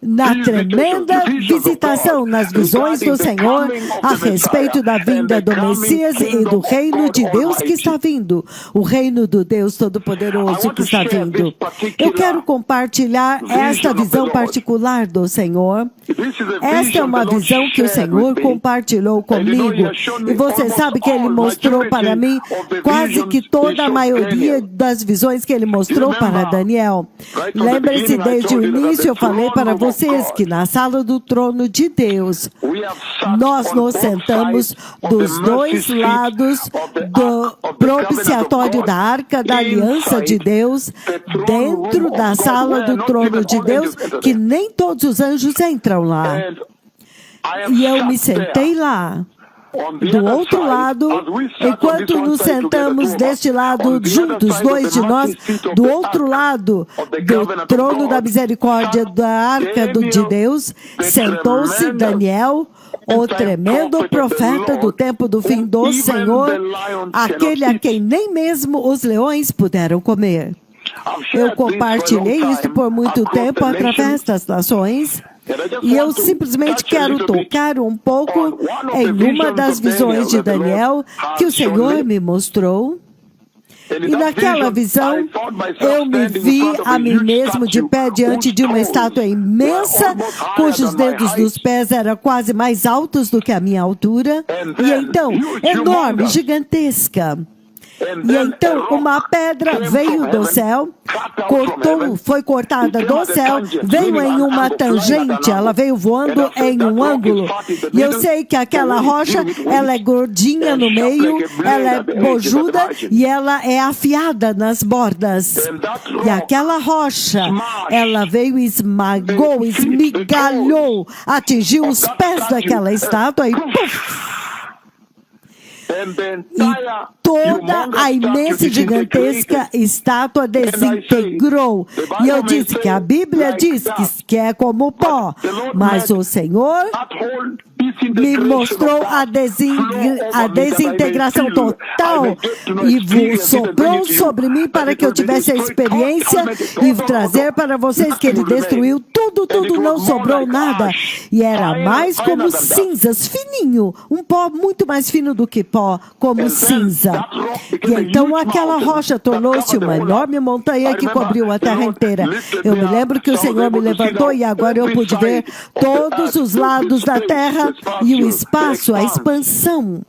na tremenda visitação nas visões do Senhor a respeito da vinda do Messias e do reino de Deus que está vindo, o reino do Deus Todo-Poderoso que está vindo. Eu quero compartilhar esta visão particular do Senhor. Esta é uma visão que o Senhor compartilhou comigo, e você sabe que Ele mostrou para mim quase que toda a maioria das visões que Ele mostrou para Daniel. Lembre-se, desde o início eu falei para vocês que na sala do trono de Deus, nós nos sentamos dos dois lados do propiciatório da Arca da Aliança de Deus, dentro da sala do trono de Deus, que nem todos os anjos entram lá. E eu me sentei lá. Do outro lado, enquanto nos sentamos deste lado, juntos, dois de nós, do outro lado do trono da misericórdia da Arca de Deus, sentou-se Daniel, o tremendo profeta do tempo do fim do Senhor, aquele a quem nem mesmo os leões puderam comer. Eu compartilhei isso por muito tempo através das nações. E eu simplesmente quero tocar um pouco em uma das visões de Daniel que o Senhor me mostrou. E naquela visão, eu me vi a mim mesmo de pé diante de uma estátua imensa, cujos dedos dos pés eram quase mais altos do que a minha altura. E então, enorme, gigantesca. E então uma pedra veio do céu, foi cortada do céu, veio em uma tangente, ela veio voando em um ângulo. E eu sei que aquela rocha, ela é gordinha no meio, ela é bojuda e ela é afiada nas bordas. E aquela rocha, ela veio e esmagou, esmigalhou, atingiu os pés daquela estátua e puf! E toda a imensa e gigantesca estátua desintegrou. E eu disse que a Bíblia diz que é como pó, mas o Senhor me mostrou a desintegração total e soprou sobre mim para que eu tivesse a experiência e trazer para vocês que Ele destruiu tudo, não sobrou nada. E era mais como cinzas, fininho, um pó muito mais fino do que pó, como cinza. E então aquela rocha tornou-se uma enorme montanha que cobriu a terra inteira. Eu me lembro que o Senhor me levantou e agora eu pude ver todos os lados da terra e o espaço, a expansão.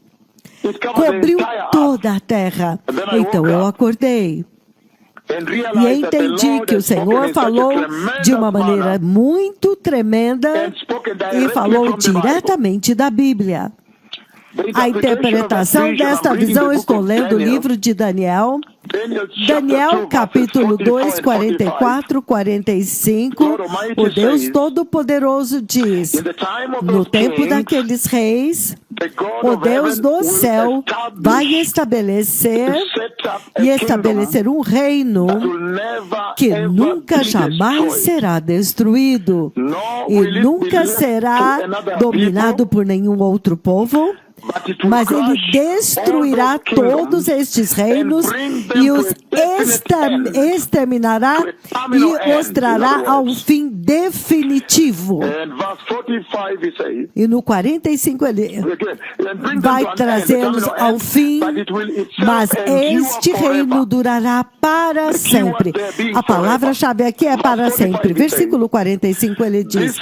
Cobriu toda a terra. Então eu acordei. E entendi que o Senhor falou de uma maneira muito tremenda e falou diretamente da Bíblia. A interpretação desta visão, estou lendo o livro de Daniel. Daniel, capítulo 2, 44, 45. O Deus Todo-Poderoso diz: no tempo daqueles reis, o Deus do céu vai estabelecer um reino que nunca jamais será destruído e nunca será dominado por nenhum outro povo. Mas Ele destruirá todos estes reinos e os exterminará e os trará ao fim definitivo. E no 45 ele vai trazê-los ao fim, mas este reino durará para sempre. A palavra-chave aqui é para sempre. Versículo 45 ele diz: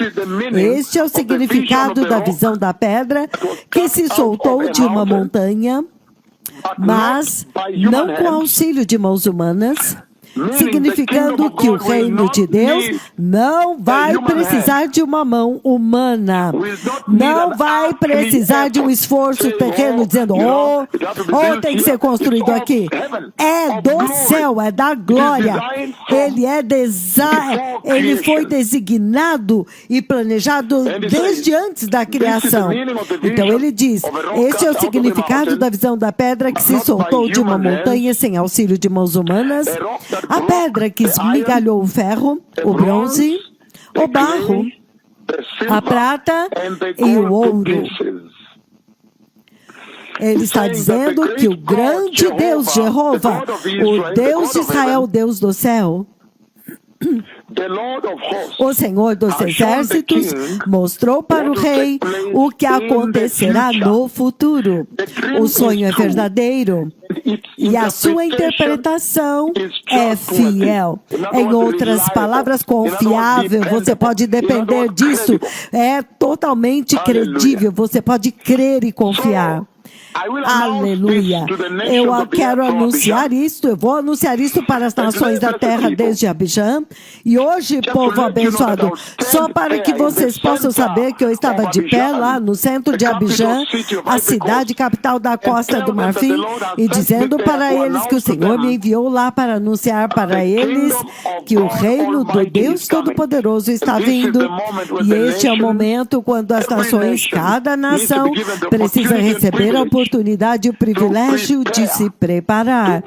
este é o significado da visão da pedra que se soltou de uma montanha, mas não com auxílio de mãos humanas, significando que o reino de Deus não vai precisar de uma mão humana, não vai precisar de um esforço terreno dizendo, tem que ser construído aqui. É do céu, é da glória. Ele foi designado e planejado desde antes da criação. Então ele diz, este é o significado da visão da pedra que se soltou de uma montanha sem auxílio de mãos humanas, a pedra que esmigalhou o ferro, o bronze, o barro, a prata e o ouro. Ele está dizendo que o grande Deus Jeová, o Deus de Israel, o Deus do céu, O Senhor dos Exércitos mostrou para o rei o que acontecerá no futuro. O sonho é verdadeiro e a sua interpretação é fiel. Em outras palavras, confiável. Você pode depender disso. É totalmente credível. Você pode crer e confiar. Aleluia. Eu quero anunciar isto, eu vou anunciar isto para as nações da terra desde Abijam. E hoje, povo abençoado, só para que vocês possam saber que eu estava de pé lá no centro de Abijam, a cidade capital da Costa do Marfim, e dizendo para eles que o Senhor me enviou lá para anunciar para eles que o reino do Deus Todo-Poderoso está vindo. E este é o momento quando as nações, cada nação, precisa receber a oportunidade e o privilégio de se preparar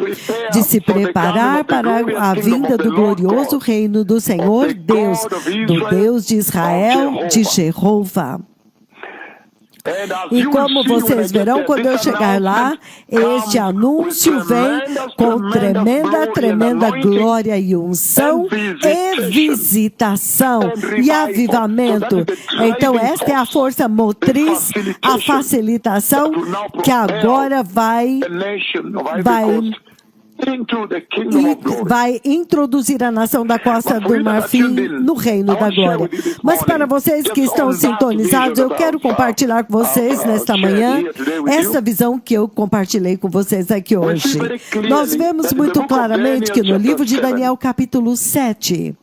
para a vinda do glorioso reino do Senhor Deus, do Deus de Israel, de Jeová. E como vocês verão, quando eu chegar lá, este anúncio vem com tremenda glória e unção e visitação e avivamento. Então esta é a força motriz, a facilitação que agora vai introduzir a nação da Costa do Marfim no reino da glória. Mas para vocês que estão sintonizados, eu quero compartilhar com vocês nesta manhã essa visão que eu compartilhei com vocês aqui hoje. Nós vemos muito claramente que no livro de Daniel, capítulo 7,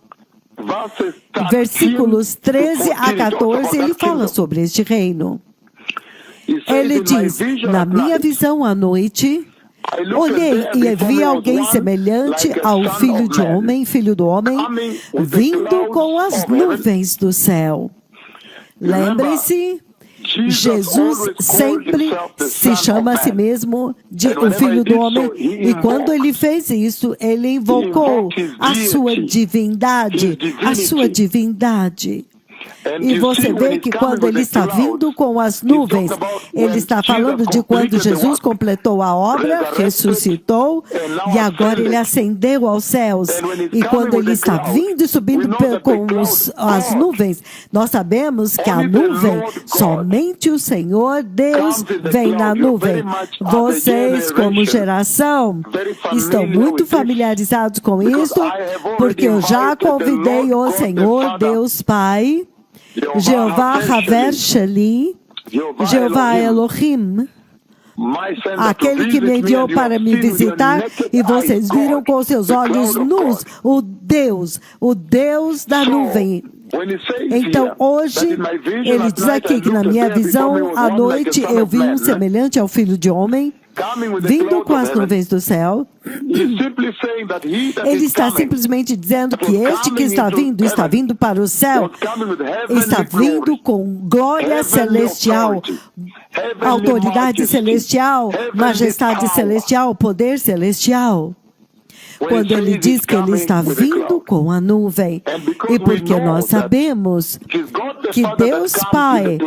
versículos 13 a 14, ele fala sobre este reino. Ele diz: na minha visão à noite, olhei e vi alguém semelhante ao filho do homem, vindo com as nuvens do céu. Lembrem-se, Jesus sempre se chama a si mesmo de o Filho do Homem, e quando ele fez isso, ele invocou a sua divindade, E você vê que quando ele está vindo com as nuvens, ele está falando de quando Jesus completou a obra, ressuscitou, e agora ele ascendeu aos céus. E quando ele está vindo e subindo com as nuvens, nós sabemos que a nuvem, somente o Senhor Deus vem na nuvem. Vocês, como geração, estão muito familiarizados com isso, porque eu já convidei o Senhor Deus Pai, Jeová Haver Sheli, Jeová Elohim, aquele que me enviou para me visitar, e vocês viram com seus olhos nus o Deus da nuvem. Então hoje ele diz aqui que na minha visão à noite eu vi um semelhante ao Filho de Homem vindo com as nuvens do céu. Ele está simplesmente dizendo que este que está vindo para o céu, está vindo com glória celestial, autoridade celestial, majestade celestial, poder celestial. Quando ele diz que ele está vindo com a nuvem, e porque nós sabemos que Deus Pai,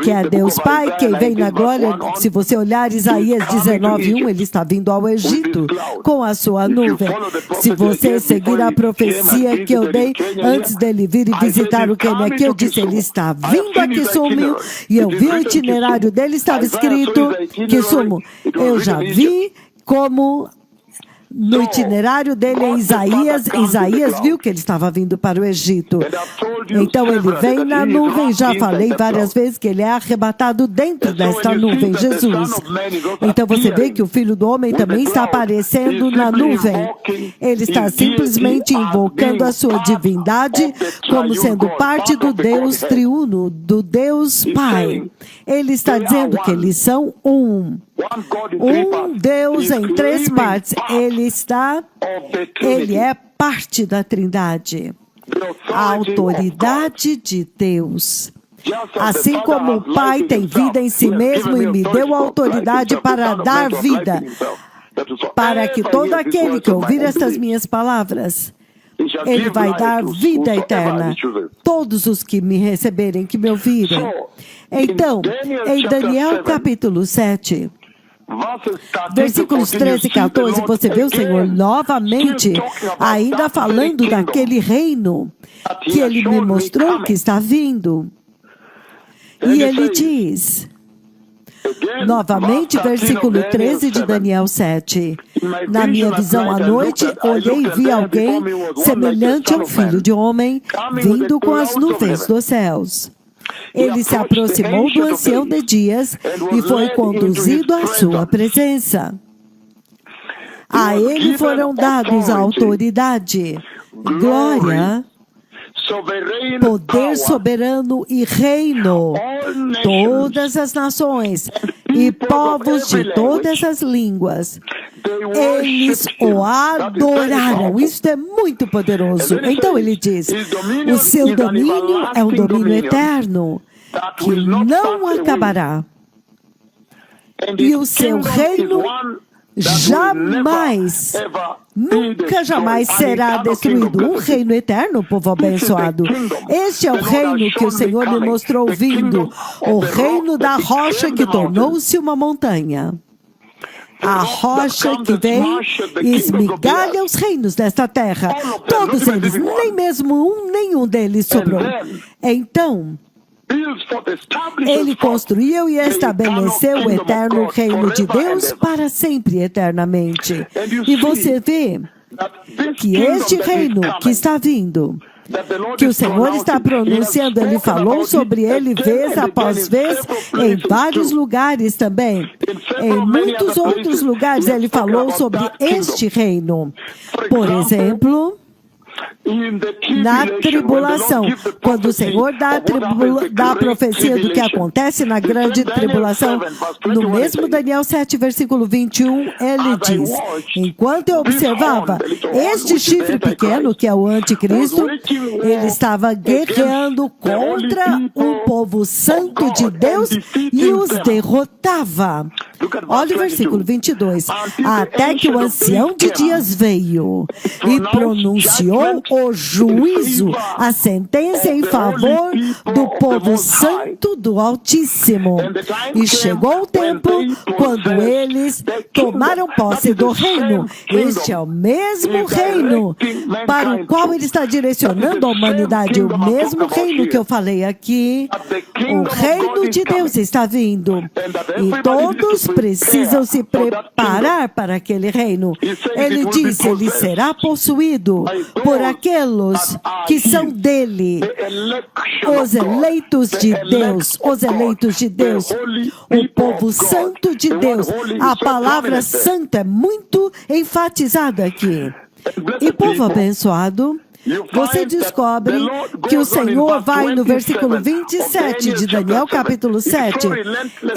que é Deus Pai, quem vem na glória, se você olhar Isaías 19:1, ele está vindo ao Egito com a sua nuvem. Se você seguir a profecia que eu dei antes dele vir e visitar o Quênia, eu disse, ele está vindo aqui, sumiu, e eu vi o itinerário dele, estava escrito que sumo. Eu já vi como no itinerário dele em Isaías viu que ele estava vindo para o Egito. Então ele vem na nuvem, já falei várias vezes que ele é arrebatado dentro desta nuvem, Jesus. Então você vê que o Filho do Homem também está aparecendo na nuvem. Ele está simplesmente invocando a sua divindade como sendo parte do Deus triuno, do Deus Pai. Ele está dizendo que eles são um Deus em três partes. Ele é parte da Trindade. A autoridade de Deus. Assim como o Pai tem vida em si mesmo e me deu autoridade para dar vida, para que todo aquele que ouvir estas minhas palavras, ele vai dar vida eterna. Todos os que me receberem, que me ouvirem. Então, em Daniel capítulo 7, Versículos 13 e 14, você vê o Senhor novamente ainda falando daquele reino que Ele me mostrou que está vindo. E Ele diz, novamente, versículo 13 de Daniel 7. Na minha visão à noite, olhei e vi alguém semelhante a um filho de homem, vindo com as nuvens dos céus. Ele se aproximou do ancião de dias e foi conduzido à sua presença. A ele foram dados a autoridade, glória, poder soberano e reino. Todas as nações e povos de todas as línguas, eles o adoraram. Isso é muito poderoso. Então ele diz, o seu domínio é um domínio eterno, que não acabará. E o seu reino jamais, nunca jamais será destruído. Um reino eterno, povo abençoado. Este é o reino que o Senhor me mostrou vindo. O reino da rocha que tornou-se uma montanha. A rocha que vem e esmigalha os reinos desta terra. Todos eles, nem mesmo nenhum deles sobrou. Então, Ele construiu e estabeleceu o eterno reino de Deus para sempre, eternamente. E você vê que este reino que está vindo, que o Senhor está pronunciando, Ele falou sobre ele vez após vez, em vários lugares também. Em muitos outros lugares Ele falou sobre este reino. Por exemplo, na tribulação, quando o Senhor dá a profecia do que acontece na grande tribulação, no mesmo Daniel 7, versículo 21, ele diz, enquanto eu observava este chifre pequeno, que é o anticristo, ele estava guerreando contra o povo santo de Deus e os derrotava. Olha o versículo 22. Até que o ancião de dias veio e pronunciou o juízo, a sentença em favor do povo santo do Altíssimo. E chegou o tempo quando eles tomaram posse do reino. Este é o mesmo reino para o qual ele está direcionando a humanidade. O mesmo reino que eu falei aqui. O reino de Deus está vindo. E todos precisam se preparar para aquele reino. Ele disse, ele será possuído por aqueles que são dele, os eleitos de Deus, os eleitos de Deus, o povo santo de Deus. A palavra santo é muito enfatizada aqui. E povo abençoado, você descobre que o Senhor vai no versículo 27 de Daniel, capítulo 7,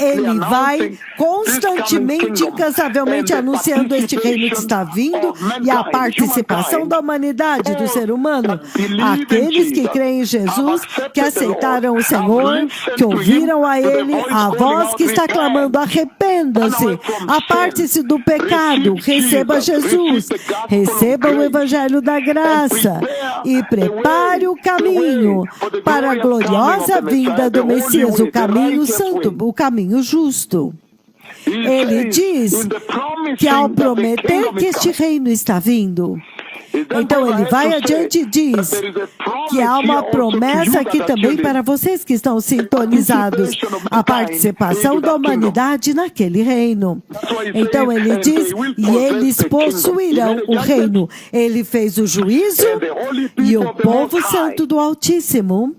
ele vai constantemente, incansavelmente anunciando este reino que está vindo e a participação da humanidade, do ser humano. Aqueles que creem em Jesus, que aceitaram o Senhor, que ouviram a Ele, a voz que está clamando, arrependa-se, aparte-se do pecado, receba Jesus, receba o Evangelho da graça e prepare o caminho para a gloriosa vinda do Messias, o caminho santo, o caminho justo. Ele diz que ao prometer que este reino está vindo, então ele vai adiante e diz que há uma promessa aqui também para vocês que estão sintonizados, a participação da humanidade naquele reino. Então ele diz, e eles possuirão o reino. Ele fez o juízo e o povo santo do Altíssimo,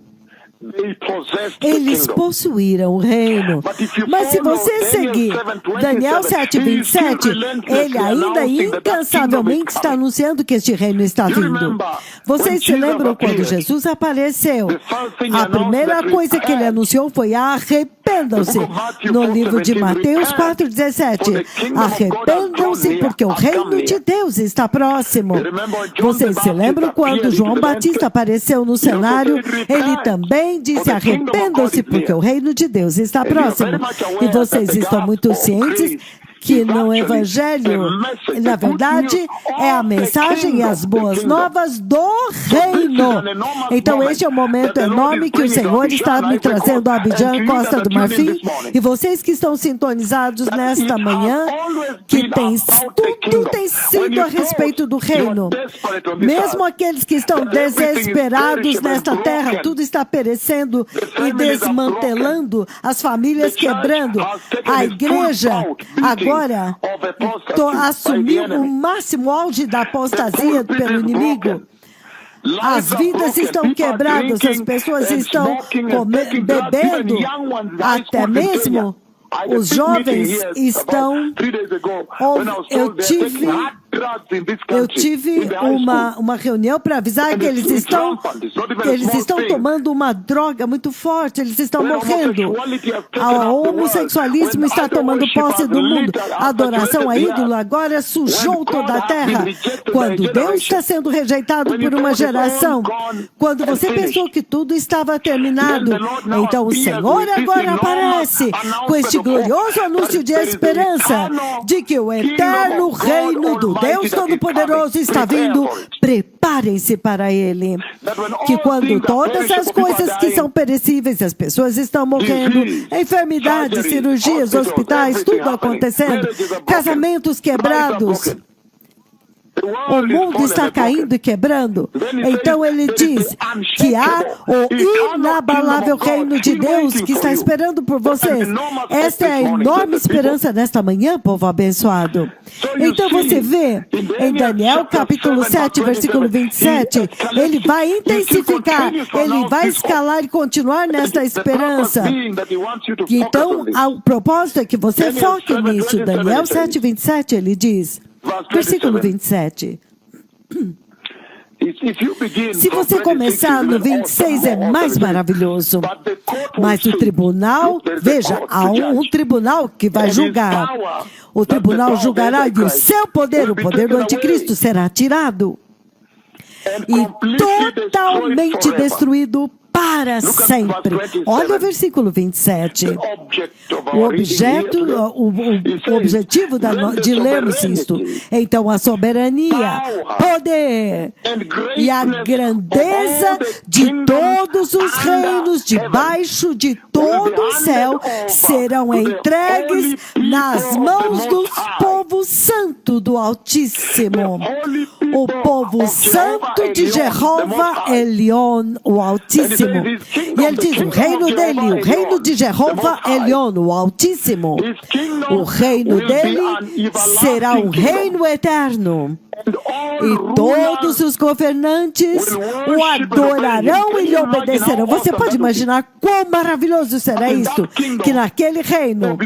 eles possuíram o reino. Mas se você seguir Daniel 7:27, ele ainda incansavelmente está anunciando que este reino está vindo. Vocês se lembram quando Jesus apareceu? A primeira coisa que ele anunciou foi arrependam-se. No livro de Mateus 4:17, arrependam-se porque o reino de Deus está próximo. Vocês se lembram quando João Batista apareceu no cenário? Ele também disse, arrependam-se porque o reino de Deus está próximo. E vocês estão muito cientes que no Evangelho, na verdade, é a mensagem e as boas novas do reino. Então, este é um momento enorme que o Senhor está me trazendo a Abidjan, Costa do Marfim, e vocês que estão sintonizados nesta manhã, que tudo tem sido a respeito do reino. Mesmo aqueles que estão desesperados nesta terra, tudo está perecendo e desmantelando, as famílias quebrando. A igreja agora assumiu o máximo auge da apostasia pelo inimigo. As vidas estão quebradas, as pessoas estão bebendo, até mesmo os jovens estão... Eu tive uma reunião para avisar que eles estão tomando uma droga muito forte, eles estão morrendo. O homossexualismo está tomando posse do mundo. A adoração a ídolo agora sujou toda a terra. Quando Deus está sendo rejeitado por uma geração, quando você pensou que tudo estava terminado, então o Senhor agora aparece com este glorioso anúncio de esperança, de que o eterno reino do Deus Todo-Poderoso está vindo. Preparem-se para Ele. Que quando todas as coisas que são perecíveis, as pessoas estão morrendo, enfermidades, cirurgias, hospitais, tudo acontecendo, casamentos quebrados, o mundo está caindo e quebrando. Então ele diz que há o inabalável reino de Deus que está esperando por vocês. Esta é a enorme esperança nesta manhã, povo abençoado. Então você vê em Daniel capítulo 7, versículo 27, ele vai intensificar, ele vai escalar e continuar nesta esperança. Então o propósito é que você foque nisso. Daniel 7, 27, ele diz... Versículo 27. Se você começar no 26, é mais maravilhoso. Mas o tribunal, veja, há um tribunal que vai julgar. O tribunal julgará e o seu poder, o poder do anticristo, será tirado e totalmente destruído para sempre. Olha o versículo 27. O objetivo de lermos isto. Então, a soberania, poder e a grandeza de todos os reinos debaixo de todo o céu serão entregues nas mãos do povo santo do Altíssimo. O povo santo de Jeová Elion, o Altíssimo. E ele diz, o reino dele, o reino de Jeová Elion, o Altíssimo, o reino dele será um reino eterno. E todos os governantes o adorarão e lhe obedecerão. Você pode imaginar quão maravilhoso será isso? Que naquele reino,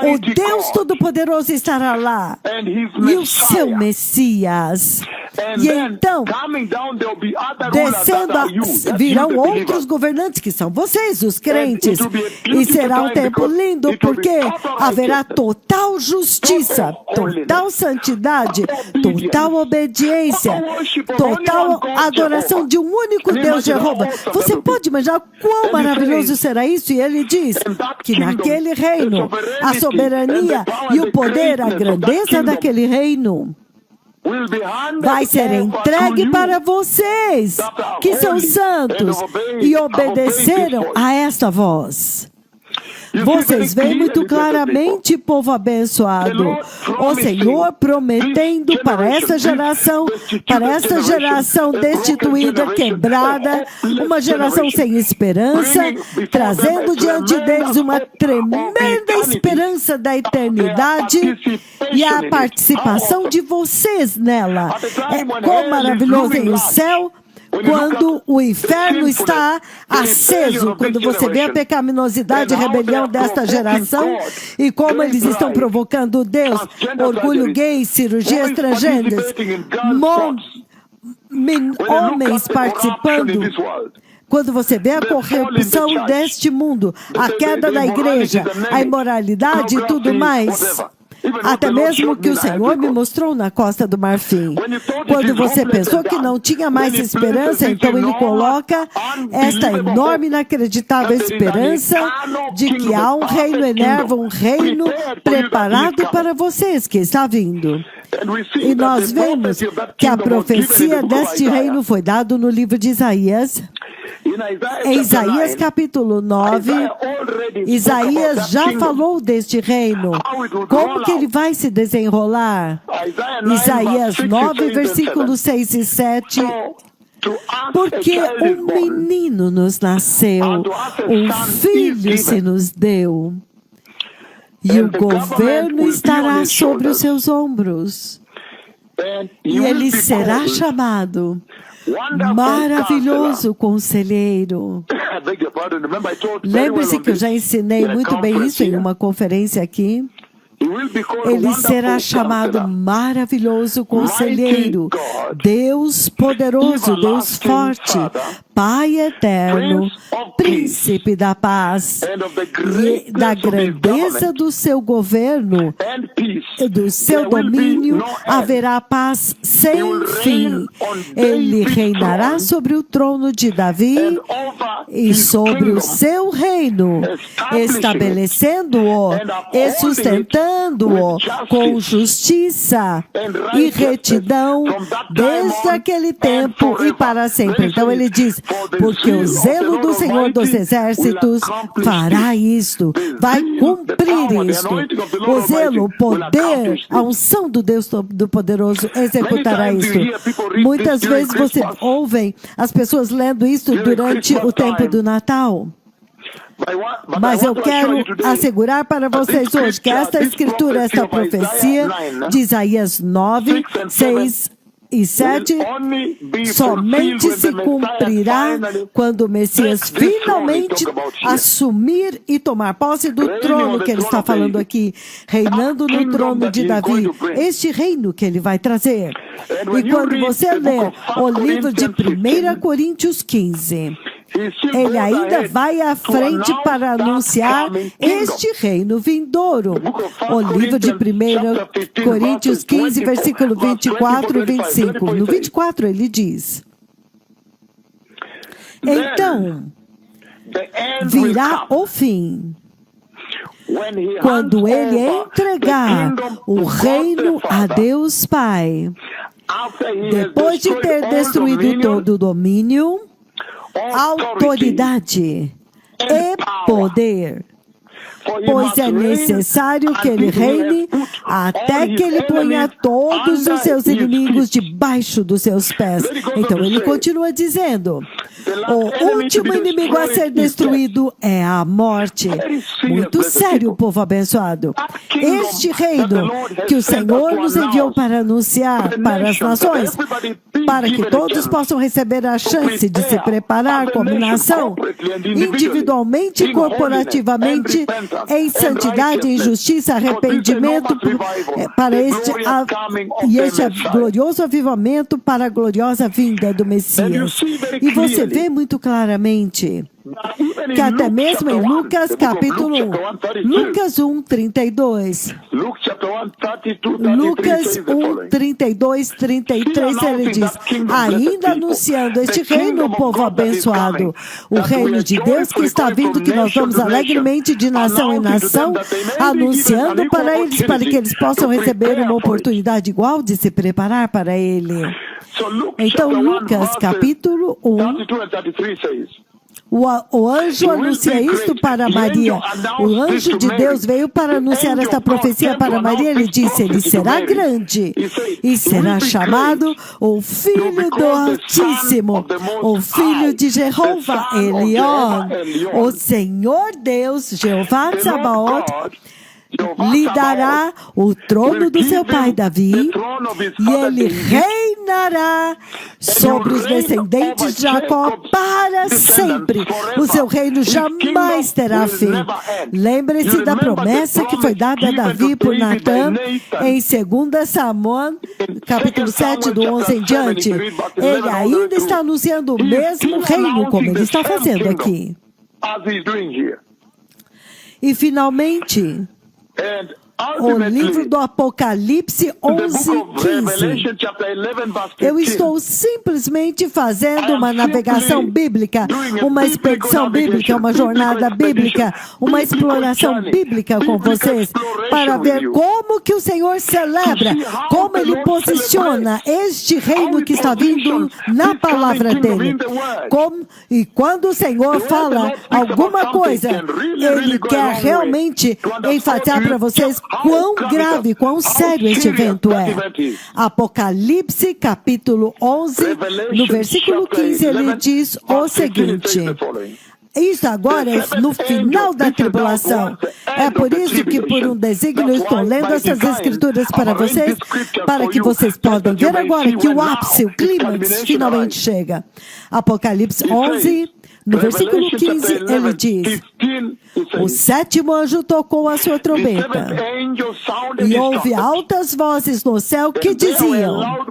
o Deus Todo-Poderoso estará lá. E o seu Messias. E então, descendo, virão outros governantes, que são vocês, os crentes. E será um tempo lindo, porque haverá total justiça, total santidade, total obediência, total adoração de um único Deus, Jeová. Você pode imaginar quão maravilhoso será isso? E ele diz que naquele reino, a soberania e o poder, a grandeza daquele reino vai ser entregue para vocês, que são santos e obedeceram a esta voz. Vocês veem muito claramente, povo abençoado, o Senhor prometendo para essa geração destituída, quebrada, uma geração sem esperança, trazendo diante deles uma tremenda esperança da eternidade e a participação de vocês nela. É quão maravilhoso em o céu, quando o inferno está aceso, quando você vê a pecaminosidade e rebelião desta geração e como eles estão provocando Deus, orgulho gay, cirurgias transgêneras, homens participando. Quando você vê a corrupção deste mundo, a queda da igreja, a imoralidade e tudo mais, Até mesmo que o Senhor me mostrou na Costa do Marfim. Quando você pensou que não tinha mais esperança, então Ele coloca esta enorme, inacreditável esperança de que há um reino eterno, um reino preparado para vocês que está vindo. E nós vemos que a profecia deste reino foi dada no livro de Isaías. Em Isaías capítulo 9, Isaías já falou deste reino. Como que ele vai se desenrolar? Isaías 9, versículos 6 e 7. Porque um menino nos nasceu, um filho se nos deu. E o governo estará sobre os seus ombros. E ele será chamado Maravilhoso Conselheiro. Lembre-se que eu já ensinei muito bem isso em uma conferência aqui. Ele será chamado Maravilhoso Conselheiro, Deus Poderoso, Deus Forte, Pai Eterno, Príncipe da Paz, e da grandeza do seu governo, do seu domínio, haverá paz sem fim. Ele reinará sobre o trono de Davi e sobre o seu reino, estabelecendo-o e sustentando-o com justiça e retidão desde aquele tempo e para sempre. Então ele diz, porque o zelo do Senhor dos Exércitos fará isto, vai cumprir isto. O zelo, o poder, a unção do Deus Todo-Poderoso executará isto. Muitas vezes você ouve as pessoas lendo isto durante o tempo do Natal. Mas eu quero assegurar para vocês hoje que esta escritura, esta profecia de Isaías 9, 6 e 7 somente se cumprirá quando o Messias finalmente assumir e tomar posse do trono que ele está falando aqui, reinando no trono de Davi, este reino que ele vai trazer. E quando você lê o livro de 1 Coríntios 15, ele ainda vai à frente para anunciar este reino vindouro. O livro de 1 Coríntios 15, versículo 24 e 25. No 24 ele diz: então, virá o fim, quando ele entregar o reino a Deus Pai, depois de ter destruído todo o domínio, autoridade e poder, pois é necessário que ele reine até que ele ponha todos os seus inimigos debaixo dos seus pés. Então ele continua dizendo, o último inimigo a ser destruído é a morte. Muito sério, povo abençoado. Este reino que o Senhor nos enviou para anunciar para as nações, para que todos possam receber a chance de se preparar como nação, individualmente e corporativamente, em santidade, em justiça, arrependimento para este glorioso avivamento para a gloriosa vinda do Messias. E você vê muito claramente que até mesmo em Lucas capítulo 1, Lucas 1, 32, Lucas 1, 32, 33, ele diz, ainda anunciando este reino, povo abençoado, o reino de Deus que está vindo, que nós vamos alegremente de nação em nação, anunciando para eles, para que eles possam receber uma oportunidade igual de se preparar para ele. Então, Lucas capítulo 1, o anjo anuncia isto para Maria. O anjo de Deus veio para anunciar esta profecia para Maria. Ele disse, ele será grande e será chamado o Filho do Altíssimo, o Filho de Jeová Elion, o Senhor Deus, Jeová Tsabaoth, lhe dará o trono do seu pai Davi, e ele reinará sobre os descendentes de Jacó para sempre. O seu reino jamais terá fim. Lembre-se da promessa que foi dada a Davi por Natã em 2 Samuel, capítulo 7, do 11 em diante. Ele ainda está anunciando o mesmo reino, como ele está fazendo aqui. E finalmente, o livro do Apocalipse 11:15. Eu estou simplesmente fazendo uma navegação bíblica, uma expedição bíblica, uma jornada bíblica, uma exploração bíblica com vocês, para ver como que o Senhor celebra, como Ele posiciona este reino que está vindo na palavra dEle. E quando o Senhor fala alguma coisa, Ele quer realmente enfatizar para vocês quão grave, quão sério este evento é. Apocalipse capítulo 11, no versículo 15, ele diz o seguinte: isso agora é no final da tribulação. É por isso que, por um desígnio, eu estou lendo essas escrituras para vocês, para que vocês possam ver agora que o ápice, o clímax, finalmente chega. Apocalipse 11, no versículo 15, ele diz: o sétimo anjo tocou a sua trombeta, e houve altas vozes no céu que diziam...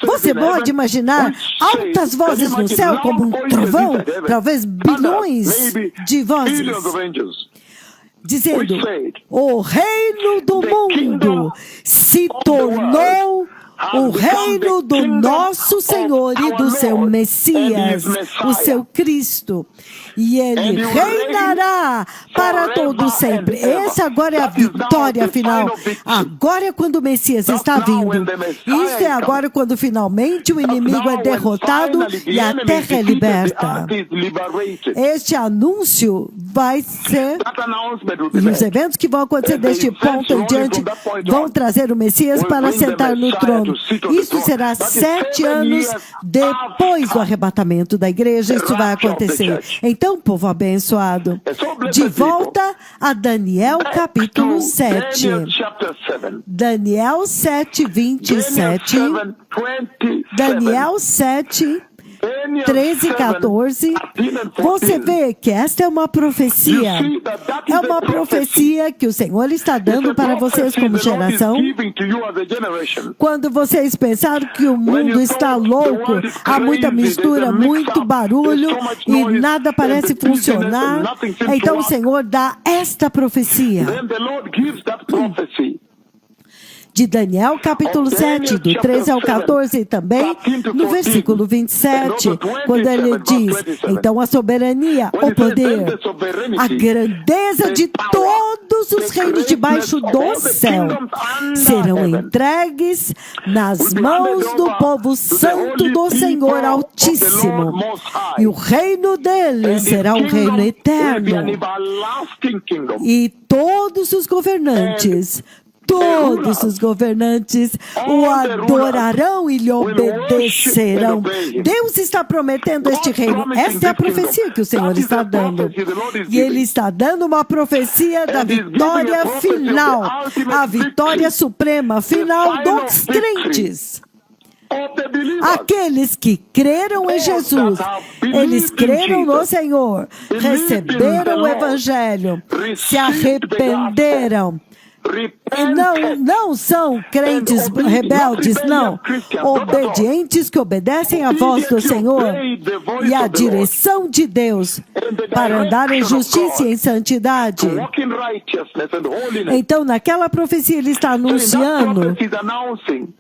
Você pode imaginar altas vozes no céu como um trovão? Talvez bilhões de vozes. Dizendo, o reino do mundo se tornou o reino do nosso Senhor e do seu Messias, o seu Cristo. E Ele reinará para todo sempre. Essa agora é a vitória final. Agora é quando o Messias está vindo. Isso é agora quando finalmente o inimigo é derrotado e a terra é liberta. Este anúncio vai ser... E os eventos que vão acontecer deste ponto em diante vão trazer o Messias para sentar no trono. Isso será 7 anos depois do arrebatamento da igreja. Isso vai acontecer. Então, povo abençoado, de volta a Daniel capítulo 7. Daniel 7, 27. Daniel 7, 13 e 14, você vê que esta é uma profecia. É uma profecia que o Senhor está dando para vocês como geração. Quando vocês pensaram que o mundo está louco, há muita mistura, muito barulho e nada parece funcionar, então o Senhor dá esta profecia. De Daniel capítulo 7, do 13 ao 14, e também no versículo 27, quando ele diz, então a soberania, o poder, a grandeza de todos os reinos debaixo do céu serão entregues nas mãos do povo santo do Senhor Altíssimo, e o reino dele será um reino eterno, e todos os governantes o adorarão e lhe obedecerão. Deus está prometendo este reino. Esta é a profecia que o Senhor está dando. E Ele está dando uma profecia da vitória final, a vitória suprema final dos crentes. Aqueles que creram em Jesus, eles creram no Senhor, receberam o Evangelho, se arrependeram. Não são crentes rebeldes, não. Obedientes que obedecem à voz do Senhor e à direção de Deus para andar em justiça e em santidade. Então, naquela profecia, ele está anunciando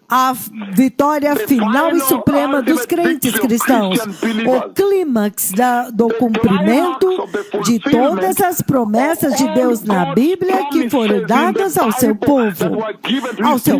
a vitória final e suprema dos crentes cristãos. O clímax do cumprimento de todas as promessas de Deus na Bíblia que foram dadas ao seu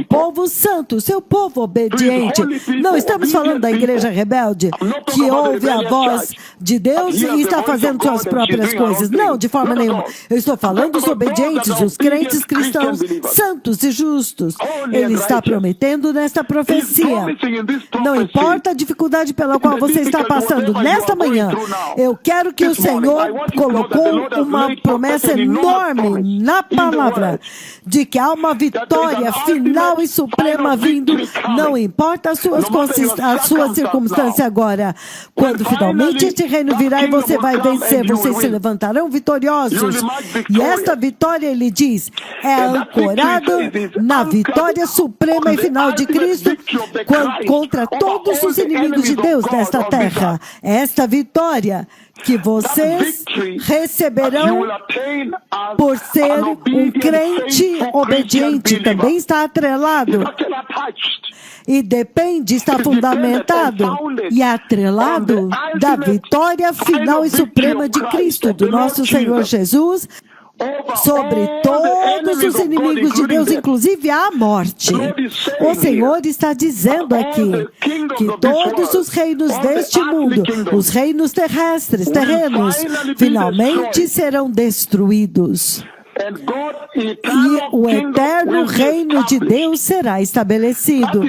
povo santo, o seu povo obediente. Não estamos falando da igreja rebelde que ouve a voz de Deus e está fazendo suas próprias coisas. Não, de forma nenhuma. Eu estou falando dos obedientes, os crentes cristãos santos e justos. Ele está prometendo nesta profecia. Não importa a dificuldade pela qual você está passando nesta manhã, eu quero que o Senhor colocou uma promessa enorme na palavra de que há uma vitória final e suprema vindo, não importa a sua circunstância agora. Quando finalmente este reino virá e você vai vencer, vocês se levantarão vitoriosos. E esta vitória, ele diz, é ancorada na vitória suprema e final de Cristo contra todos os inimigos de Deus nesta terra. Esta vitória que vocês receberão por ser um crente obediente também está atrelado e depende, está fundamentado e atrelado da vitória final e suprema de Cristo, do nosso Senhor Jesus, sobre todos os inimigos de Deus, inclusive a morte. O Senhor está dizendo aqui que todos os reinos deste mundo, os reinos terrestres, terrenos, finalmente serão destruídos. E o eterno reino de Deus será estabelecido.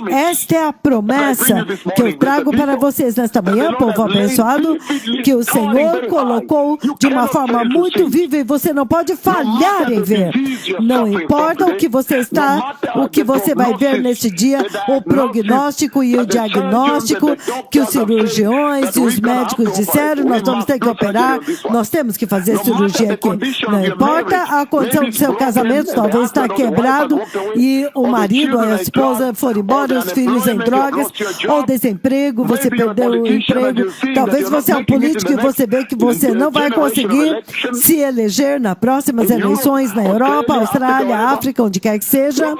Esta é a promessa que eu trago para vocês nesta manhã, povo abençoado, que o Senhor colocou de uma forma muito viva e você não pode falhar em ver. Não importa o que você está, o que você vai ver neste dia, o prognóstico e o diagnóstico que os cirurgiões e os médicos disseram, nós vamos ter que operar, nós temos que fazer cirurgia aqui. Não importa a condição do seu casamento, talvez está quebrado e o marido ou a esposa foram embora, os filhos em drogas, ou desemprego, você perdeu o emprego, talvez você é um político e você vê que você não vai conseguir se eleger nas próximas eleições na Europa, Austrália, África, onde quer que seja,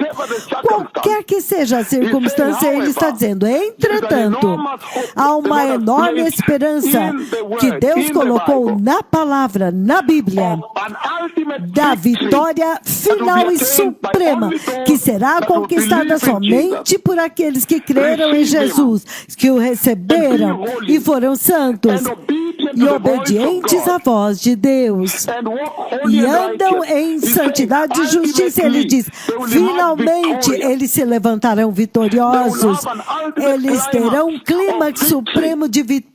qualquer que seja a circunstância, ele está dizendo, entretanto, há uma enorme esperança que Deus colocou na palavra, na Bíblia, da vitória final e suprema, que será conquistada somente por aqueles que creram em Jesus, que o receberam e foram santos e obedientes à voz de Deus e andam em santidade e justiça. Ele diz, finalmente eles se levantarão vitoriosos, eles terão um clímax supremo de vitória.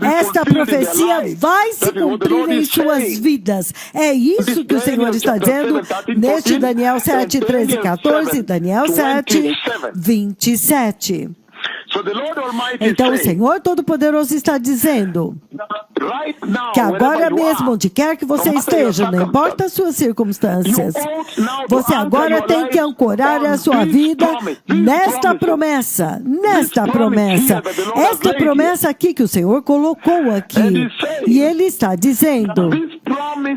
Esta profecia vai se cumprir em suas vidas. É isso que o Senhor está dizendo neste Daniel 7, 13 e 14, Daniel 7, 27. Então o Senhor Todo-Poderoso está dizendo que agora mesmo, onde quer que você esteja, não importa as suas circunstâncias, você agora tem que ancorar a sua vida nesta promessa, esta promessa aqui que o Senhor colocou aqui. E Ele está dizendo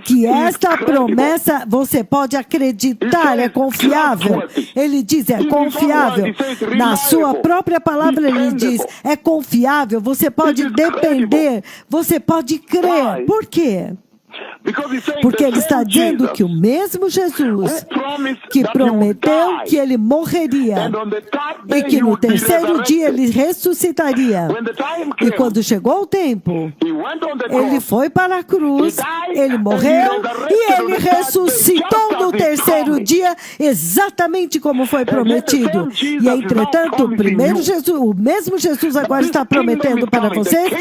que esta promessa você pode acreditar, é confiável. Ele diz, é confiável. Na sua própria palavra ele diz, é confiável, você pode depender, você pode crer. Por quê? Porque ele está dizendo que o mesmo Jesus que prometeu que ele morreria e que no terceiro dia ele ressuscitaria, e quando chegou o tempo, ele foi para a cruz, ele morreu e ele ressuscitou no terceiro dia, exatamente como foi prometido. E entretanto, o mesmo Jesus agora está prometendo para vocês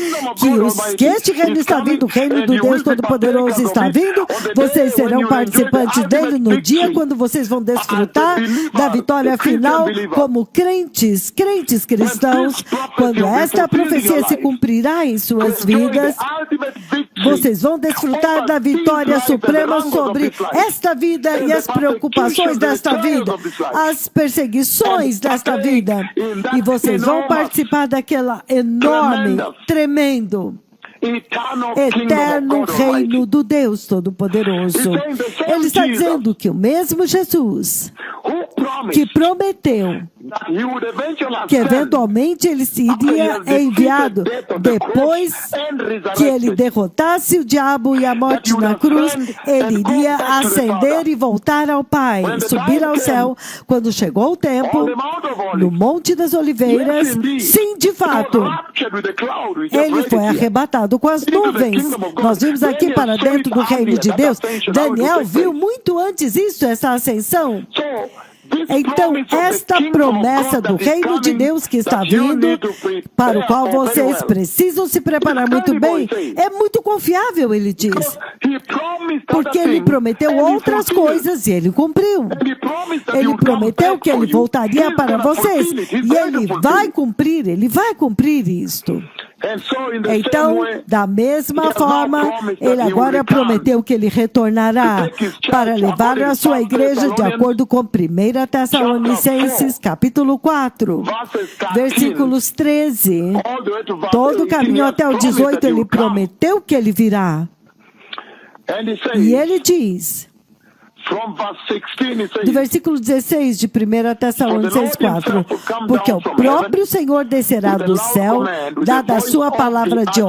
que este reino está vindo, o reino do Deus Todo-Poderoso está vindo, vocês serão participantes dele no dia quando vocês vão desfrutar da vitória final como crentes cristãos. Quando esta profecia se cumprirá em suas vidas, vocês vão desfrutar da vitória suprema sobre esta vida e as preocupações desta vida, as perseguições desta vida, e vocês vão participar daquela enorme, tremendo, eterno reino do Deus Todo-Poderoso. Ele está dizendo que o mesmo Jesus que prometeu que eventualmente ele seria enviado depois que ele derrotasse o diabo e a morte na cruz, ele iria ascender e voltar ao Pai, subir ao céu. Quando chegou o tempo, no Monte das Oliveiras, sim, de fato, ele foi arrebatado com as nuvens. Nós vimos aqui para dentro do reino de Deus. Daniel viu muito antes isso, essa ascensão. Então, esta promessa do reino de Deus que está vindo, para o qual vocês precisam se preparar muito bem, é muito confiável, ele diz. Porque ele prometeu outras coisas e ele cumpriu. Ele prometeu que ele voltaria para vocês e ele vai cumprir isto. Então, da mesma forma, ele agora prometeu que ele retornará para levar a sua igreja de acordo com 1 Tessalonicenses, capítulo 4, versículos 13. Todo o caminho até o 18, ele prometeu que ele virá. E ele diz... Do versículo 16 de 1 Tessalonicenses 4, porque o próprio Senhor descerá do céu, dada a sua palavra de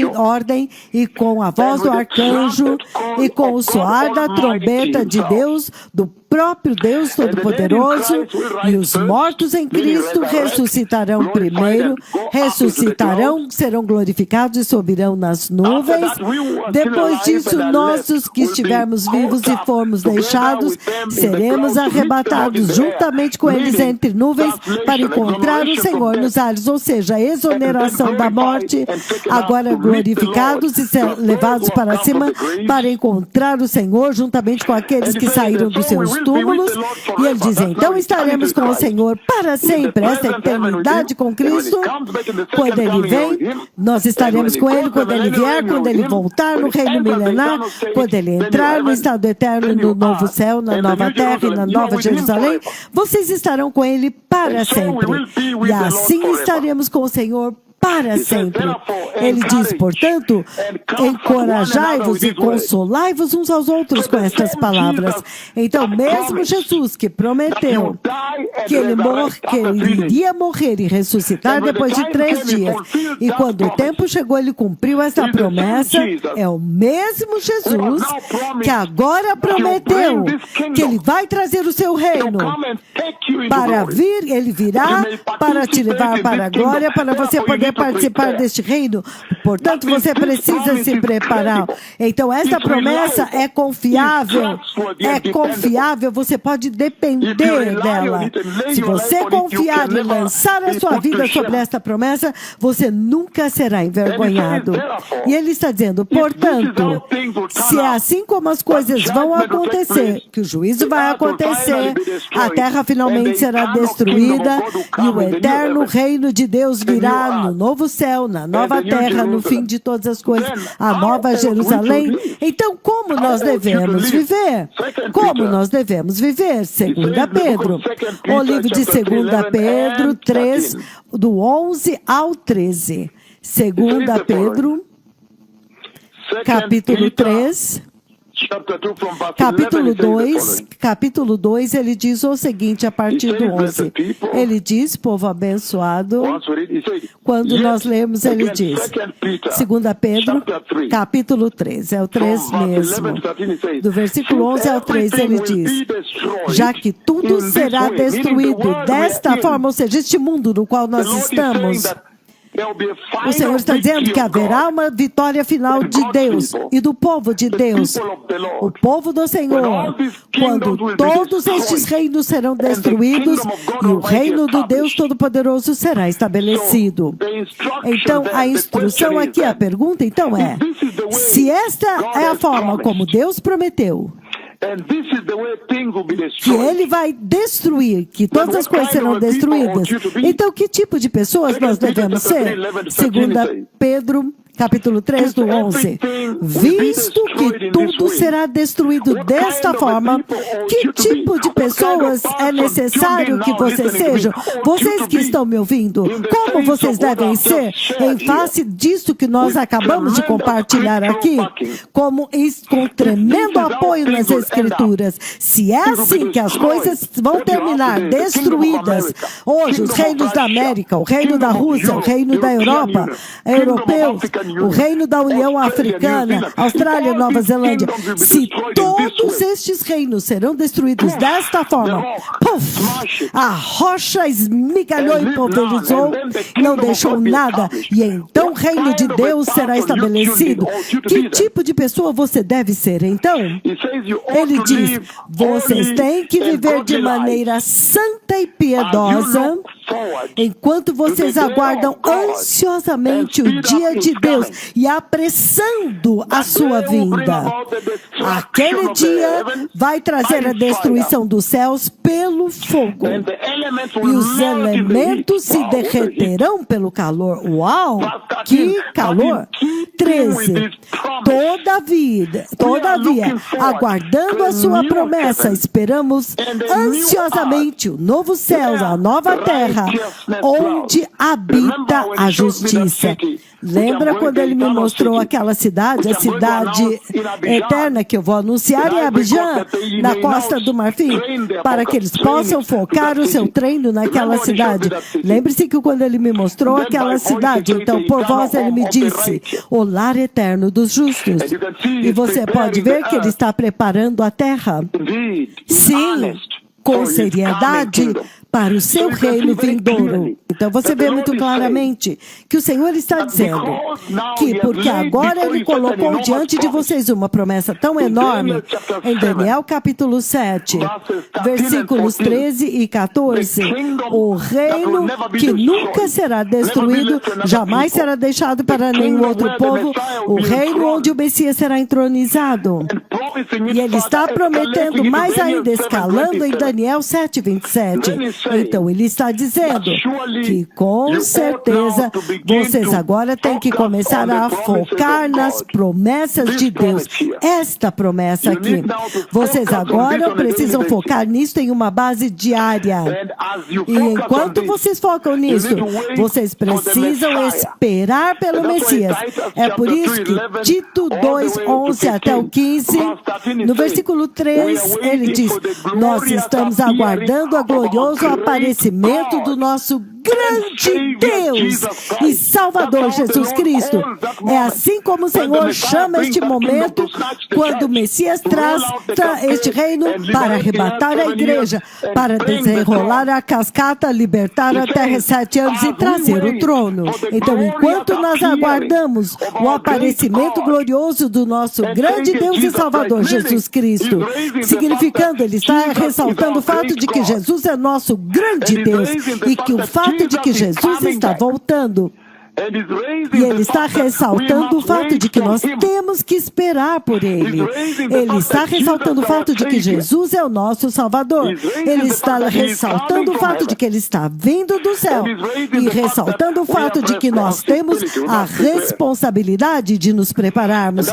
ordem, e com a voz do arcanjo, e com o soar da trombeta de Deus, do próprio Deus Todo-Poderoso, e os mortos em Cristo ressuscitarão primeiro, serão glorificados e subirão nas nuvens. Depois disso, nós, os que estivermos vivos e formos deixados, seremos arrebatados juntamente com eles entre nuvens para encontrar o Senhor nos ares, ou seja, a exoneração da morte, agora glorificados e levados para cima para encontrar o Senhor juntamente com aqueles que saíram dos seus túmulos. E ele diz, então estaremos com o Senhor para sempre, essa eternidade com Cristo. Quando ele vem, nós estaremos com ele quando ele vier, quando ele voltar no reino milenar, quando ele entrar no estado eterno, no novo céu, na nova terra e na nova Jerusalém, vocês estarão com ele para sempre. E assim estaremos com o Senhor para sempre. Ele diz, portanto, encorajai-vos e consolai-vos uns aos outros com estas palavras. Então, mesmo Jesus, que prometeu que ele iria morrer e ressuscitar depois de 3 dias, e quando o tempo chegou, ele cumpriu essa promessa, é o mesmo Jesus que agora prometeu que ele vai trazer o seu reino para vir, ele virá para te levar para a glória, para você poder participar deste reino. Portanto, você precisa se preparar. Então, essa promessa é confiável. Você pode depender dela. Se você confiar e lançar a sua vida sobre esta promessa, você nunca será envergonhado. E ele está dizendo, portanto, se é assim como as coisas vão acontecer, que o juízo vai acontecer, a terra finalmente será destruída e o eterno reino de Deus virá no novo céu, na nova terra, no fim de todas as coisas, a nova Jerusalém. Então, como nós devemos viver? Como nós devemos viver? 2 Pedro. O livro de 2 Pedro 3, do 11 ao 13. 2 Pedro, capítulo 3. Capítulo 2, ele diz o seguinte a partir do 11. Ele diz, povo abençoado, quando nós lemos, ele diz, 2 Pedro, capítulo 3, é o 3 mesmo. Do versículo 11 ao 3, ele diz, já que tudo será destruído desta forma, ou seja, este mundo no qual nós estamos, o Senhor está dizendo que haverá uma vitória final de Deus e do povo de Deus, o povo do Senhor, quando todos estes reinos serão destruídos e o reino do Deus Todo-Poderoso será estabelecido. Então, a instrução aqui, a pergunta então é, se esta é a forma como Deus prometeu, que ele vai destruir, que todas as coisas serão destruídas. Então, que tipo de pessoas nós devemos ser? 2 Pedro, capítulo 3, do 11. Visto que tudo será destruído desta forma, que tipo de pessoas é necessário que vocês sejam? Vocês que estão me ouvindo, como vocês devem ser em face disso que nós acabamos de compartilhar aqui, com tremendo apoio nas Escrituras. Se é assim que as coisas vão terminar destruídas, hoje os reinos da América, o reino da Rússia, o reino da Europa, europeus, o reino da União Africana, Austrália, Nova Zelândia, se todos estes reinos serão destruídos desta forma, puff, a rocha esmigalhou e pulverizou, não deixou nada, e então o reino de Deus será estabelecido. Que tipo de pessoa você deve ser, então? Ele diz, vocês têm que viver de maneira santa e piedosa, enquanto vocês aguardam ansiosamente o dia de Deus e apressando a sua vinda. Aquele dia vai trazer a destruição dos céus pelo fogo e os elementos se derreterão pelo calor. Uau! Que calor! 13. Todavia, aguardando a sua promessa, esperamos ansiosamente o novo céu, a nova terra, onde habita a justiça. Lembra quando ele me mostrou aquela cidade, a cidade eterna que eu vou anunciar em Abidjan, na Costa do Marfim, para que eles possam focar o seu treino naquela cidade. Lembre-se que quando ele me mostrou aquela cidade, então por voz ele me disse, o lar eterno dos justos. E você pode ver que ele está preparando a terra. Sim, com seriedade, para o seu reino vindouro. Então você vê muito claramente que o Senhor está dizendo que porque agora Ele colocou diante de vocês uma promessa tão enorme, em Daniel capítulo 7, versículos 13 e 14, o reino que nunca será destruído, jamais será deixado para nenhum outro povo, o reino onde o Messias será entronizado. E Ele está prometendo mais ainda, escalando em Daniel 7, 27. Então, ele está dizendo que, com certeza, vocês agora têm que começar a focar nas promessas de Deus. Esta promessa aqui. Vocês agora precisam focar nisso em uma base diária. E enquanto vocês focam nisso, vocês precisam esperar pelo Messias. É por isso que Tito 2, 11 até o 15, no versículo 3, ele diz, nós estamos aguardando a glorioso aparecimento do nosso grande Deus e Salvador Jesus Cristo. É assim como o Senhor chama este momento quando o Messias traz este reino para arrebatar a igreja, para desenrolar a cascata, libertar a terra em 7 anos e trazer o trono. Então, enquanto nós aguardamos o aparecimento glorioso do nosso grande Deus e Salvador Jesus Cristo, significando, ele está ressaltando o fato de que Jesus é nosso grande Deus e que o fato de que Jesus está voltando. E ele está ressaltando o fato de que nós temos que esperar por ele. Ele está ressaltando o fato de que Jesus é o nosso Salvador. Ele está ressaltando o fato de que ele está vindo do céu. E ressaltando o fato de que nós temos a responsabilidade de nos prepararmos.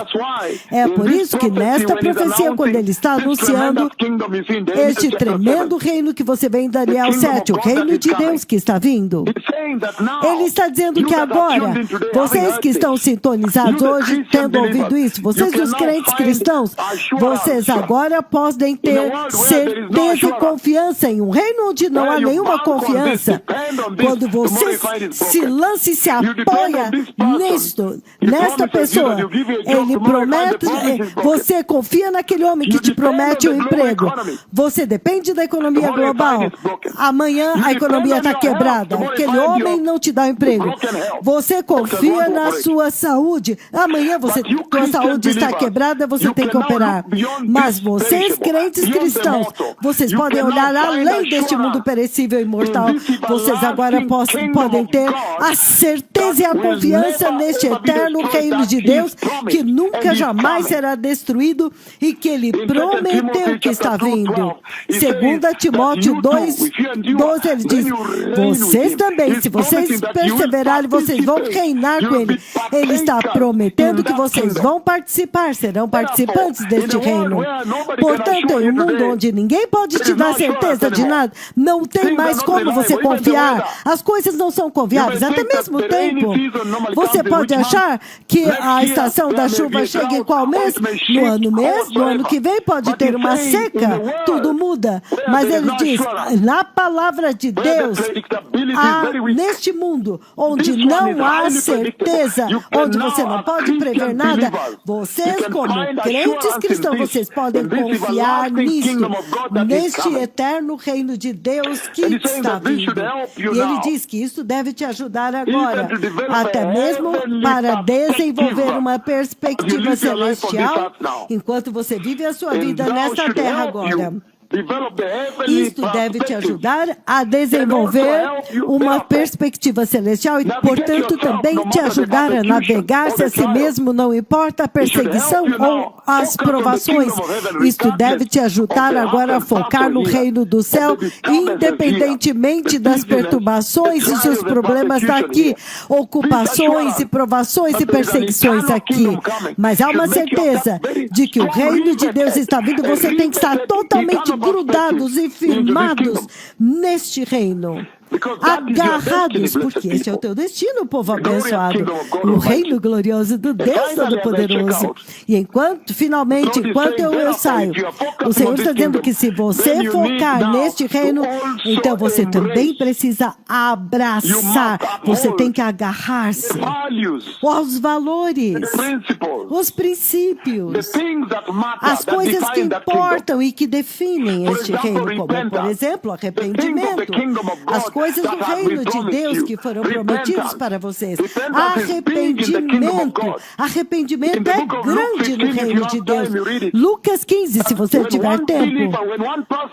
É por isso que nesta profecia, quando ele está anunciando este tremendo reino que você vê em Daniel 7, o reino de Deus que está vindo, ele está dizendo que agora, vocês que estão sintonizados hoje, tendo ouvido isso, vocês os crentes cristãos, vocês agora podem ter certeza e confiança em um reino onde não há nenhuma confiança. Quando você se lança e se apoia nesta pessoa, ele promete, você confia naquele homem que te promete um emprego. Você depende da economia global. Amanhã a economia está quebrada. Aquele homem não te dá emprego. Você confia na sua saúde. Amanhã sua saúde está quebrada, você tem que operar. Mas vocês, crentes cristãos, vocês podem olhar além deste mundo perecível e mortal. Vocês agora podem ter a certeza e a confiança neste eterno reino de Deus, que nunca jamais será destruído e que ele prometeu que está vindo. 2 Timóteo 2, 12, ele diz, vocês também, se vocês perseverarem, vocês vão reinar com ele. Ele está prometendo que vocês vão participar, serão participantes deste reino. Portanto, em um mundo onde ninguém pode te dar certeza de nada, não tem mais como você confiar. As coisas não são confiáveis, até mesmo o tempo. Você pode achar que a estação da chuva chega em qual mês? No ano que vem pode ter uma seca, tudo muda. Mas ele diz, na palavra de Deus, neste mundo onde não há certeza, onde você não pode prever nada, vocês como crentes cristãos, vocês podem confiar nisso, neste eterno reino de Deus que está vindo. E ele diz que isso deve te ajudar agora, até mesmo para desenvolver uma perspectiva celestial, enquanto você vive a sua vida nesta terra agora. Isto deve te ajudar a desenvolver uma perspectiva celestial e, portanto, também te ajudar a navegar-se a si mesmo, não importa a perseguição ou as provações. Isto deve te ajudar agora a focar no reino do céu, independentemente das perturbações e seus problemas daqui, ocupações e provações e perseguições aqui. Mas há uma certeza de que o reino de Deus está vindo, você tem que estar totalmente grudados e firmados neste reino. agarrados, porque este é o teu destino, povo abençoado, o reino glorioso do Deus Todo-Poderoso. E enquanto eu saio, o Senhor está dizendo que se você focar neste reino, então você também precisa abraçar, você tem que agarrar-se aos valores, os princípios, as coisas que importam e que definem este reino, como, por exemplo, arrependimento, as coisas do reino de Deus que foram prometidas para vocês. Arrependimento é grande no reino de Deus. Lucas 15, se você tiver tempo.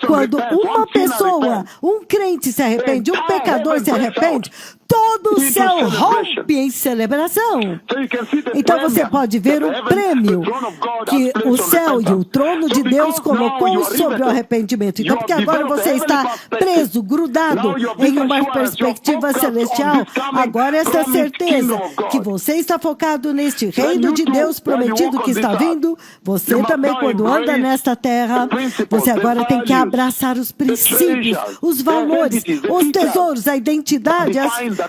Quando uma pessoa, um crente se arrepende, um pecador se arrepende, todo o céu rompe em celebração. Então você pode ver o prêmio que o céu e o trono de Deus colocou sobre o arrependimento. Então, porque agora você está preso, grudado em uma perspectiva celestial, agora essa certeza que você está focado neste reino de Deus prometido que está vindo, você também, quando anda nesta terra, você agora tem que abraçar os princípios, os valores, os tesouros, a identidade,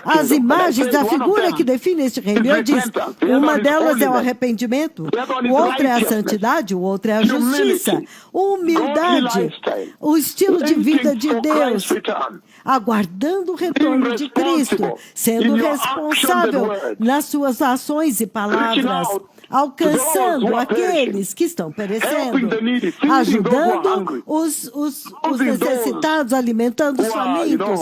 as imagens, a figura que define este reino. Eu disse, uma delas é o arrependimento, o outro é a santidade, o outro é a justiça, humildade, o estilo de vida de Deus, aguardando o retorno de Cristo, sendo responsável nas suas ações e palavras, alcançando aqueles que estão perecendo, ajudando os necessitados, alimentando os famintos,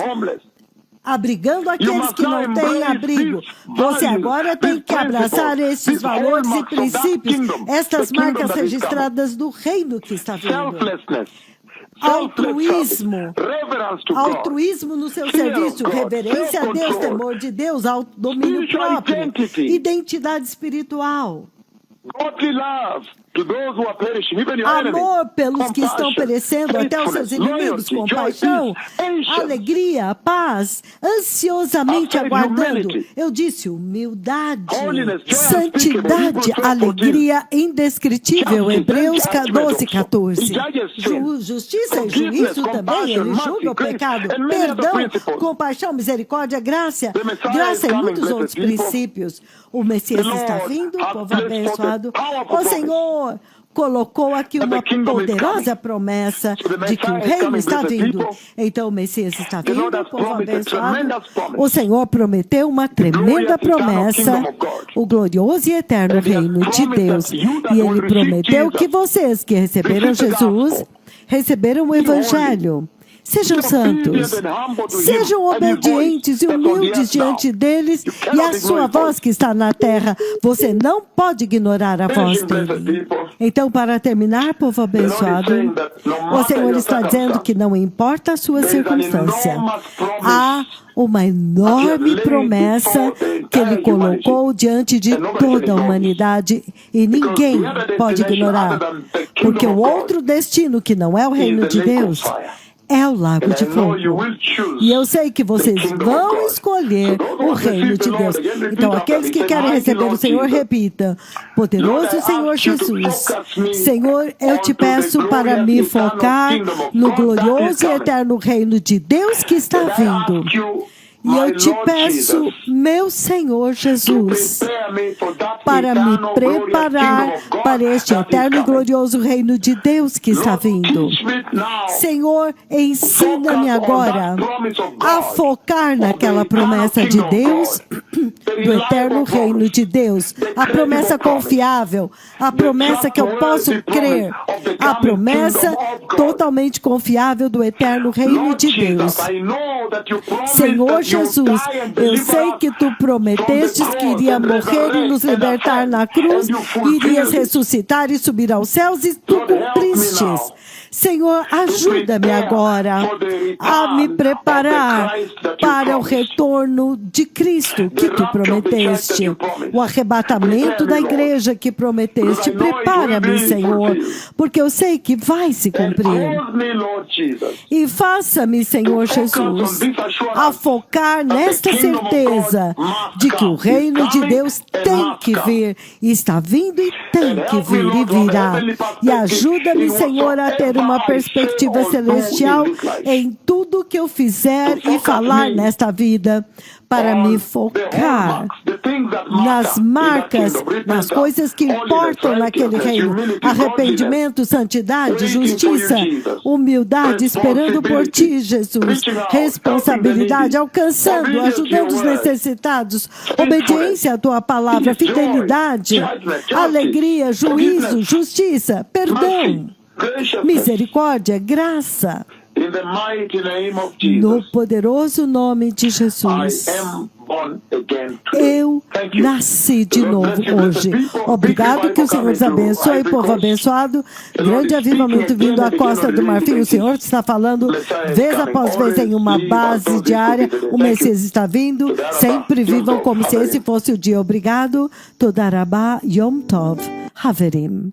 abrigando aqueles que não têm abrigo. Você agora tem que abraçar esses valores e princípios, estas marcas registradas do reino que está vindo. Altruísmo no seu serviço, reverência a Deus, temor de Deus, domínio próprio, identidade espiritual. Amor pelos que estão perecendo, até os seus inimigos, compaixão, alegria, paz, ansiosamente aguardando. Eu disse humildade, santidade, alegria indescritível, Hebreus 12:14. Justiça e juízo também, ele julga o pecado, perdão, compaixão, misericórdia, graça e muitos outros princípios. O Messias está vindo, povo abençoado. O Senhor colocou aqui uma poderosa promessa de que o reino está vindo. Então o Messias está vindo, povo abençoado. O Senhor prometeu uma tremenda promessa, o glorioso e eterno reino de Deus. E Ele prometeu que vocês que receberam Jesus, receberam o Evangelho. Sejam santos, sejam obedientes e humildes diante deles e a sua voz que está na terra. Você não pode ignorar a voz dele. Então, para terminar, povo abençoado, o Senhor está dizendo que não importa a sua circunstância. Há uma enorme promessa que Ele colocou diante de toda a humanidade e ninguém pode ignorar. Porque o outro destino, que não é o reino de Deus, é o lago de fogo. E eu sei que vocês vão escolher o reino de Deus. Então, aqueles que querem receber o Senhor, repita: poderoso Senhor Jesus, Senhor, eu te peço para me focar no glorioso e eterno reino de Deus que está vindo. E eu te peço, meu Senhor Jesus, para me preparar para este eterno e glorioso reino de Deus que está vindo. Senhor, ensina-me agora a focar naquela promessa de Deus, do eterno reino de Deus, a promessa confiável, a promessa que eu posso crer, a promessa totalmente confiável do eterno reino de Deus. Senhor Jesus, eu sei que tu prometestes que iria morrer e nos libertar na cruz, irias ressuscitar e subir aos céus, e tu cumpristes. Senhor, ajuda-me agora a me preparar para o retorno de Cristo que tu prometeste, o arrebatamento da igreja que prometeste. Prepara-me, Senhor, porque eu sei que vai se cumprir. E faça-me, Senhor Jesus, a focar nesta certeza de que o reino de Deus tem que vir, e está vindo e tem que vir e virá. E ajuda-me, Senhor, a ter uma perspectiva celestial em tudo que eu fizer e falar nesta vida, para me focar nas marcas, nas coisas que importam naquele reino. Arrependimento, santidade, justiça, humildade, esperando por Ti, Jesus. Responsabilidade, alcançando, ajudando os necessitados. Obediência à Tua palavra, fidelidade, alegria, juízo, justiça, perdão, misericórdia, graça. No poderoso nome de Jesus, eu nasci de novo hoje. Obrigado, que o Senhor os abençoe, povo abençoado. Grande avivamento vindo à Costa do Marfim. O Senhor está falando vez após vez em uma base diária. O Messias está vindo. Sempre vivam como se esse fosse o dia. Obrigado. Todarabá Yom Tov Haverim.